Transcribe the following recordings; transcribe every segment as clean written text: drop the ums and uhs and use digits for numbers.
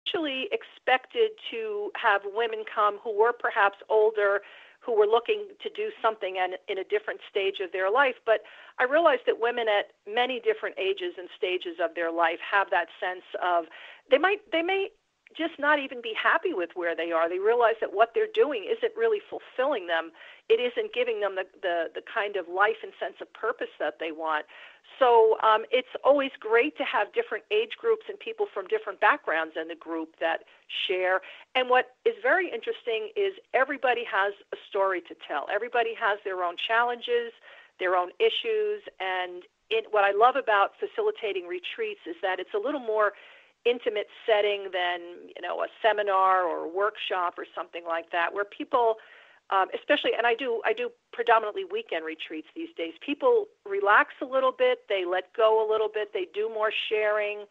initially expected to have women come who were perhaps older, who were looking to do something in a different stage of their life. But I realized that women at many different ages and stages of their life have that sense of they may just not even be happy with where they are. They realize that what they're doing isn't really fulfilling them. It isn't giving them the kind of life and sense of purpose that they want. So it's always great to have different age groups and people from different backgrounds in the group that share. And what is very interesting is everybody has a story to tell. Everybody has their own challenges, their own issues. And what I love about facilitating retreats is that it's a little more intimate setting than, a seminar or a workshop or something like that, where people, especially, and I do predominantly weekend retreats these days, people relax a little bit, they let go a little bit, they do more sharing.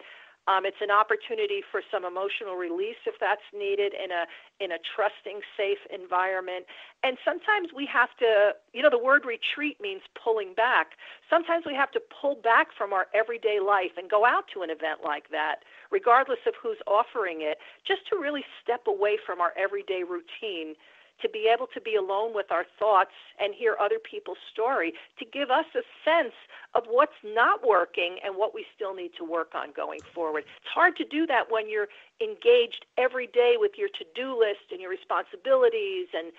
It's an opportunity for some emotional release if that's needed in a trusting, safe environment. And sometimes we have to, the word retreat means pulling back. Sometimes we have to pull back from our everyday life and go out to an event like that, regardless of who's offering it, just to really step away from our everyday routine, to be able to be alone with our thoughts and hear other people's story, to give us a sense of what's not working and what we still need to work on going forward. It's hard to do that when you're engaged every day with your to-do list and your responsibilities and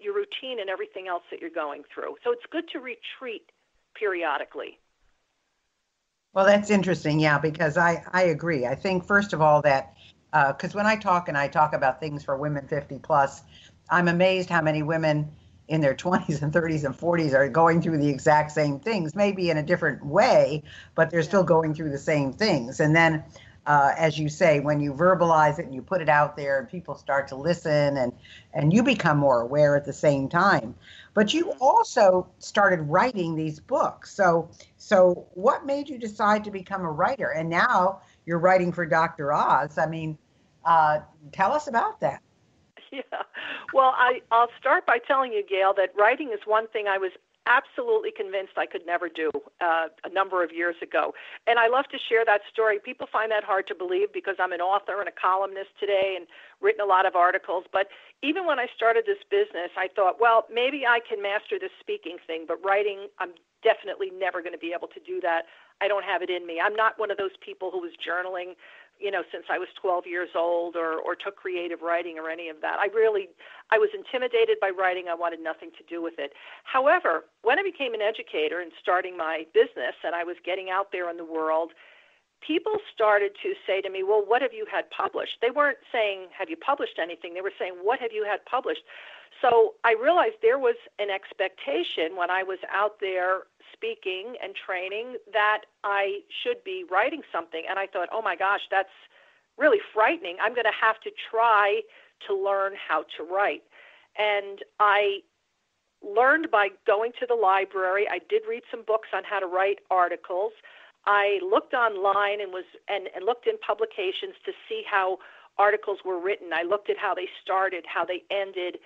your routine and everything else that you're going through. So it's good to retreat periodically. Well, that's interesting, yeah, because I agree. I think, first of all, that because when I talk about things for women 50 plus, I'm amazed how many women in their 20s and 30s and 40s are going through the exact same things, maybe in a different way, but they're still going through the same things. And then, as you say, when you verbalize it and you put it out there and people start to listen and you become more aware at the same time. But you also started writing these books. So what made you decide to become a writer? And now you're writing for Dr. Oz. I mean, tell us about that. Yeah. Well, I'll start by telling you, Gail, that writing is one thing I was absolutely convinced I could never do a number of years ago. And I love to share that story. People find that hard to believe because I'm an author and a columnist today and written a lot of articles. But even when I started this business, I thought, well, maybe I can master this speaking thing, but writing, I'm definitely never going to be able to do that. I don't have it in me. I'm not one of those people who was journaling since I was 12 years old or took creative writing or any of that. I was intimidated by writing. I wanted nothing to do with it. However, when I became an educator and starting my business and I was getting out there in the world, people started to say to me, well, what have you had published? They weren't saying, have you published anything? They were saying, what have you had published? So I realized there was an expectation when I was out there speaking and training that I should be writing something. And I thought, oh my gosh, that's really frightening. I'm going to have to try to learn how to write. And I learned by going to the library. I did read some books on how to write articles. I looked online and looked in publications to see how articles were written. I looked at how they started, how they ended,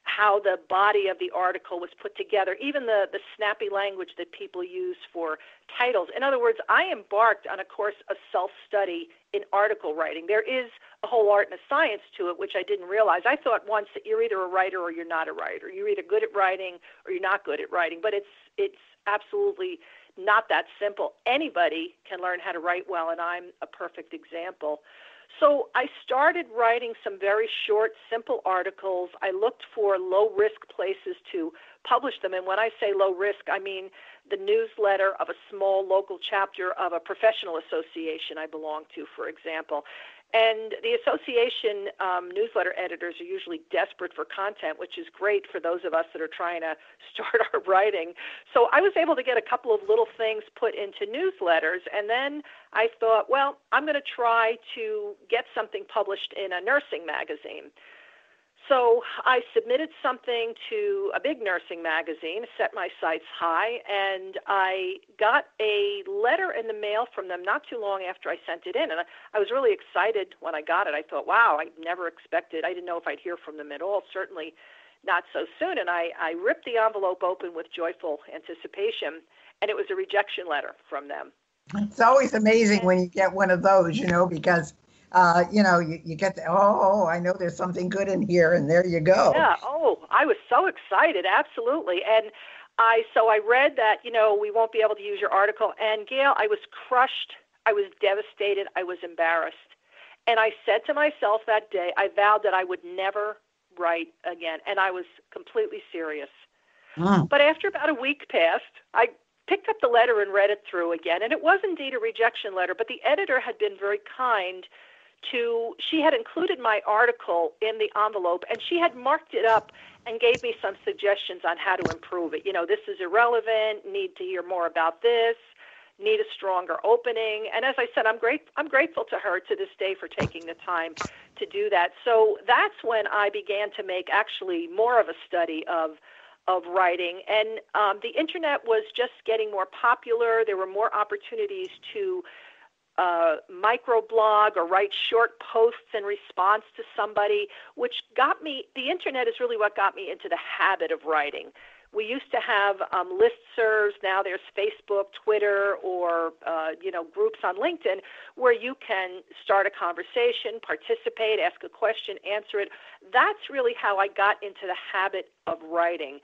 how the body of the article was put together, even the snappy language that people use for titles. In other words, I embarked on a course of self-study in article writing. There is a whole art and a science to it, which I didn't realize. I thought once that you're either a writer or you're not a writer. You're either good at writing or you're not good at writing, but it's absolutely not that simple. Anybody can learn how to write well, and I'm a perfect example. So I started writing some very short, simple articles. I looked for low-risk places to publish them. And when I say low risk, I mean the newsletter of a small local chapter of a professional association I belong to, for example. And the association newsletter editors are usually desperate for content, which is great for those of us that are trying to start our writing. So I was able to get a couple of little things put into newsletters, and then I thought, well, I'm going to try to get something published in a nursing magazine. So I submitted something to a big nursing magazine, set my sights high, and I got a letter in the mail from them not too long after I sent it in. And I was really excited when I got it. I thought, wow, I never expected. I didn't know if I'd hear from them at all, certainly not so soon. And I ripped the envelope open with joyful anticipation, and it was a rejection letter from them. It's always amazing when you get one of those, because you get the, oh, I know there's something good in here, and there you go. Yeah. Oh, I was so excited. Absolutely. And I read that, we won't be able to use your article. And Gail, I was crushed. I was devastated. I was embarrassed. And I said to myself that day, I vowed that I would never write again. And I was completely serious. Mm. But after about a week passed, I picked up the letter and read it through again. And it was indeed a rejection letter, but the editor had been very kind she had included my article in the envelope, and she had marked it up and gave me some suggestions on how to improve it. This is irrelevant, need to hear more about this, need a stronger opening. And as I said, I'm grateful to her to this day for taking the time to do that. So that's when I began to make actually more of a study of writing. And the internet was just getting more popular. There were more opportunities to microblog or write short posts in response to somebody, which got me, the internet is really what got me into the habit of writing. We used to have listservs. Now there's Facebook, Twitter, or groups on LinkedIn where you can start a conversation, participate, ask a question, answer it. That's really how I got into the habit of writing.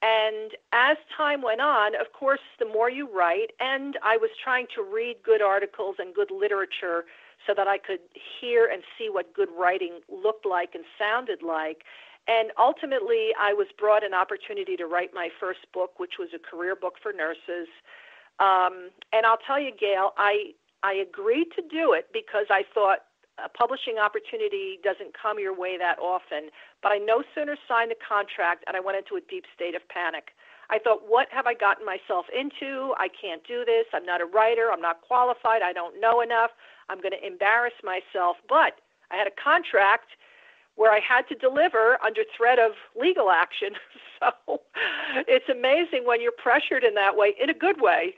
And as time went on, of course, the more you write, and I was trying to read good articles and good literature so that I could hear and see what good writing looked like and sounded like. And ultimately, I was brought an opportunity to write my first book, which was a career book for nurses. And I'll tell you, Gail, I agreed to do it because I thought a publishing opportunity doesn't come your way that often. But I no sooner signed the contract and I went into a deep state of panic. I thought, what have I gotten myself into? I can't do this. I'm not a writer. I'm not qualified. I don't know enough. I'm going to embarrass myself. But I had a contract where I had to deliver under threat of legal action. So it's amazing when you're pressured in that way, in a good way,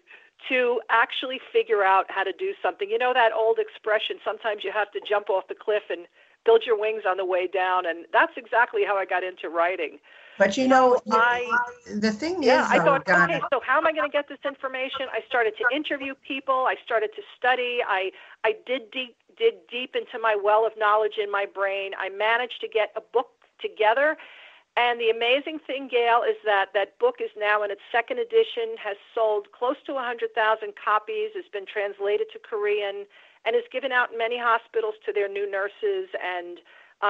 to actually figure out how to do something. You know that old expression, sometimes you have to jump off the cliff and build your wings on the way down, and that's exactly how I got into writing. But the thing is, I thought, Donna, okay, so how am I going to get this information? I started to interview people. I started to study. I did deep into my well of knowledge in my brain. I managed to get a book together. And the amazing thing, Gail, is that book is now in its second edition, has sold close to 100,000 copies, has been translated to Korean, and is given out in many hospitals to their new nurses and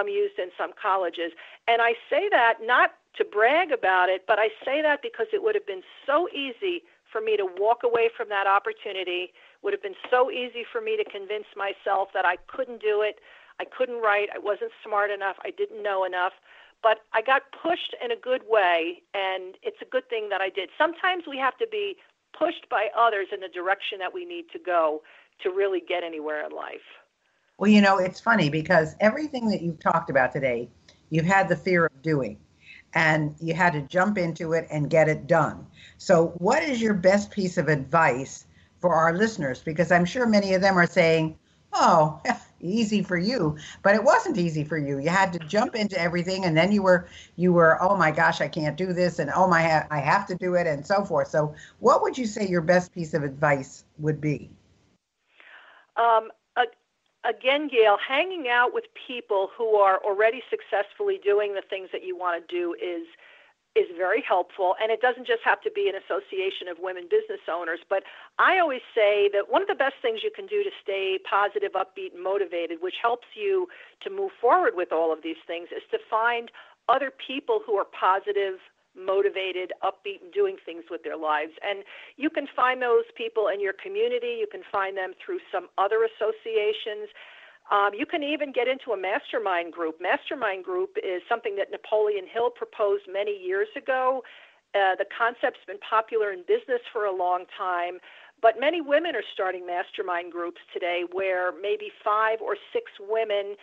used in some colleges. And I say that not to brag about it, but I say that because it would have been so easy for me to walk away from that opportunity, would have been so easy for me to convince myself that I couldn't do it, I couldn't write, I wasn't smart enough, I didn't know enough. But I got pushed in a good way, and it's a good thing that I did. Sometimes we have to be pushed by others in the direction that we need to go to really get anywhere in life. Well, it's funny because everything that you've talked about today, you've had the fear of doing, and you had to jump into it and get it done. So what is your best piece of advice for our listeners? Because I'm sure many of them are saying, oh, easy for you, but it wasn't easy for you. You had to jump into everything, and then you were, oh my gosh, I can't do this, and oh my, I have to do it, and so forth. So what would you say your best piece of advice would be? Again, Gail, hanging out with people who are already successfully doing the things that you want to do is very helpful, and it doesn't just have to be an association of women business owners. But I always say that one of the best things you can do to stay positive, upbeat, and motivated, which helps you to move forward with all of these things, is to find other people who are positive, motivated, upbeat, and doing things with their lives. And you can find those people in your community. You can find them through some other associations. You can even get into a mastermind group. Mastermind group is something that Napoleon Hill proposed many years ago. The concept's been popular in business for a long time, but many women are starting mastermind groups today where maybe 5 or 6 women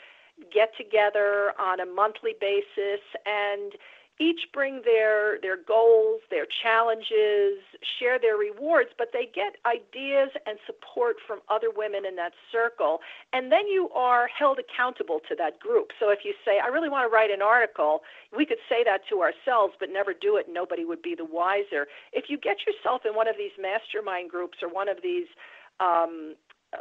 get together on a monthly basis and each bring their goals, their challenges, share their rewards, but they get ideas and support from other women in that circle. And then you are held accountable to that group. So if you say, I really want to write an article, we could say that to ourselves, but never do it. Nobody would be the wiser. If you get yourself in one of these mastermind groups or one of these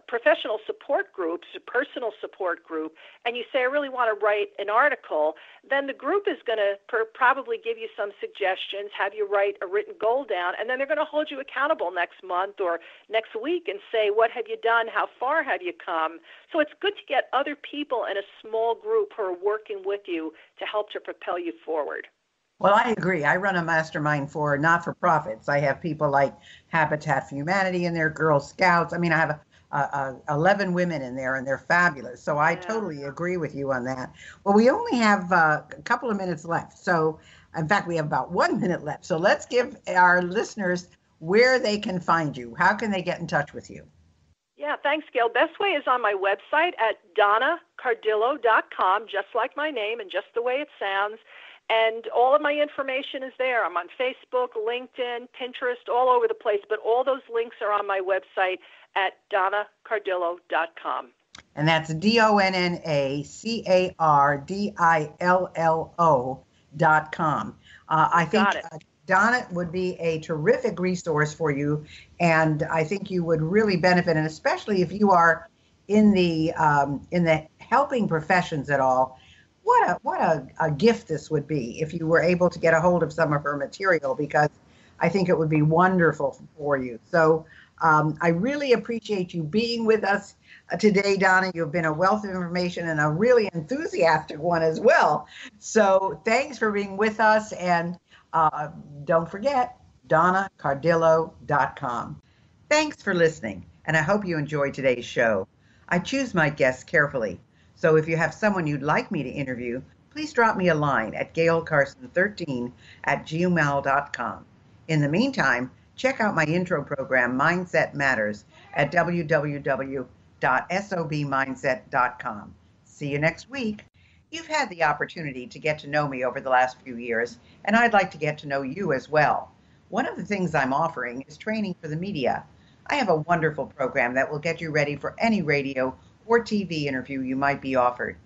professional support groups, a personal support group, and you say, I really want to write an article, then the group is going to probably give you some suggestions, have you write a written goal down, and then they're going to hold you accountable next month or next week and say, what have you done? How far have you come? So it's good to get other people in a small group who are working with you to help to propel you forward. Well, I agree. I run a mastermind for not-for-profits. I have people like Habitat for Humanity in there, Girl Scouts. I mean, I have 11 women in there, and they're fabulous. So I totally agree with you on that. Well, we only have a couple of minutes left. So, in fact, we have about 1 minute left. So let's give our listeners where they can find you. How can they get in touch with you? Yeah, thanks, Gail. Best way is on my website at Donna.WilkCardillo.com, just like my name and just the way it sounds. And all of my information is there. I'm on Facebook, LinkedIn, Pinterest, all over the place. But all those links are on my website at DonnaCardillo.com. And that's DonnaCardillo.com. I think Donna would be a terrific resource for you. And I think you would really benefit, and especially if you are in the helping professions at all. What a gift this would be if you were able to get a hold of some of her material, because I think it would be wonderful for you. So I really appreciate you being with us today, Donna. You've been a wealth of information and a really enthusiastic one as well. So thanks for being with us. And don't forget, DonnaCardillo.com. Thanks for listening, and I hope you enjoyed today's show. I choose my guests carefully. So if you have someone you'd like me to interview, please drop me a line at gailcarson13@gmail.com. In the meantime, check out my intro program, Mindset Matters, at www.sobmindset.com. See you next week. You've had the opportunity to get to know me over the last few years, and I'd like to get to know you as well. One of the things I'm offering is training for the media. I have a wonderful program that will get you ready for any radio or TV interview you might be offered.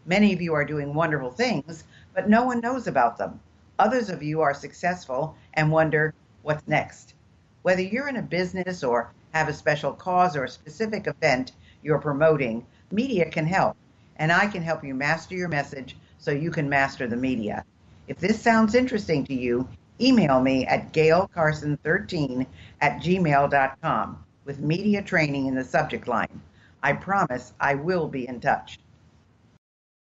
Many of you are doing wonderful things, but no one knows about them. Others of you are successful and wonder, what's next? Whether you're in a business or have a special cause or a specific event you're promoting, media can help, and I can help you master your message so you can master the media. If this sounds interesting to you, email me at gailcarson13@gmail.com with media training in the subject line. I promise I will be in touch.